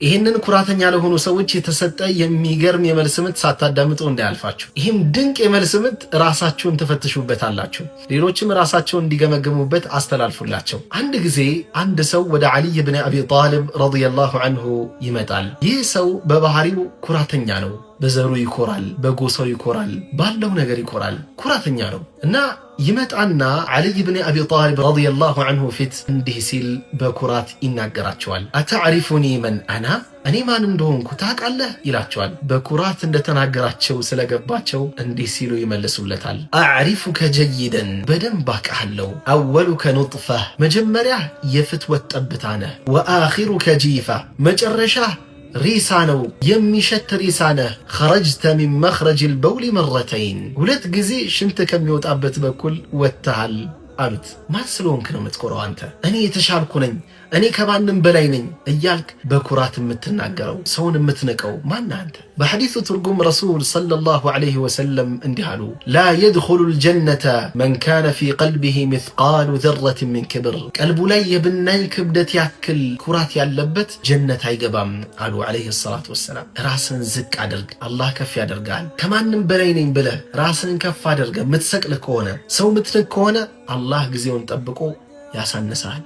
ይህንን ኩራተኛ ለሆኑ ሰዎች የተሰጠ የሚገርም የመልስ ምት ሳታዳምጡ እንዳያልፋችሁ። ይህም ድንቅ የመልስ ምት ራሳችሁን ትፈትሹበታላችሁ፣ ሌሎችም ራሳቸውን እንዲገመገሙበት አስተላልፉላቸው። አንድ ጊዜ አንድ ሰው ወደ ዓሊይ ብን አቢ ጣሊብ ረዲየላሁ ዐንሁ ይመጣል። ይህ ሰው በባህሪው ኩራተኛ ነው። በዘሩ ይኮራል፣ በጎሳው ይኮራል፣ ባለው ነገር ይኮራል፣ ኩራተኛ ነው እና ይመጣና ዓሊይ ብን አቢ ጣሊብ ረዲየላሁ ዐንሁ ፊት እንዲህ ሲል በኩራት ይናገራቸዋል። አተዕሪፉኒ መን አና፣ እኔ ማን እንደሆንኩ ታውቃለህ ይላቸዋል። በኩራት እንደተናገራቸው ስለገባቸው እንዲህ ሲሉ ይመልሱለታል። አዕሪፉከ ጀይደን፣ በደንብ አውቅሃለሁ። አወሉከ ኑጥፈህ፣ መጀመሪያ የፍትወት ጠብታ ነህ። ወአኺሩከ ጂፋ፣ መጨረሻ ሪሳ ነው፣ የሚሸት ሪሳ ነህ። ኸረጅተ ሚን መኽረጅ ልበውሊ መረተይን፣ ሁለት ጊዜ ሽንት ከሚወጣበት በኩል ወጥተሃል አሉት። ማን ስለሆንክ ነው የምትኮረው አንተ? እኔ የተሻልኩ ነኝ፣ እኔ ከማንም በላይ ነኝ እያልክ በኩራት የምትናገረው ሰውን የምትንቀው ማን አንተ? በሐዲሱ ትርጉም ረሱል ሰለላሁ ዐለይሂ ወሰለም እንዲህ አሉ። ላ የድኹሉ ልጀነተ መን ካነ ፊ ቀልቢሂ ሚስቃሉ ዘረትን ሚን ክብር፣ ቀልቡ ላይ የብናኝ ክብደት ያክል ኩራት ያለበት ጀነት አይገባም አሉ ዐለይሂ ሰላቱ ወሰላም። ራስን ዝቅ አድርግ፣ አላህ ከፍ ያደርጋል። ከማንም በላይ ነኝ ብለህ ራስን ከፍ አድርገህ የምትሰቅል ከሆነ ሰው ምትንቅ ከሆነ አላህ ጊዜውን ጠብቆ ያሳንሳል።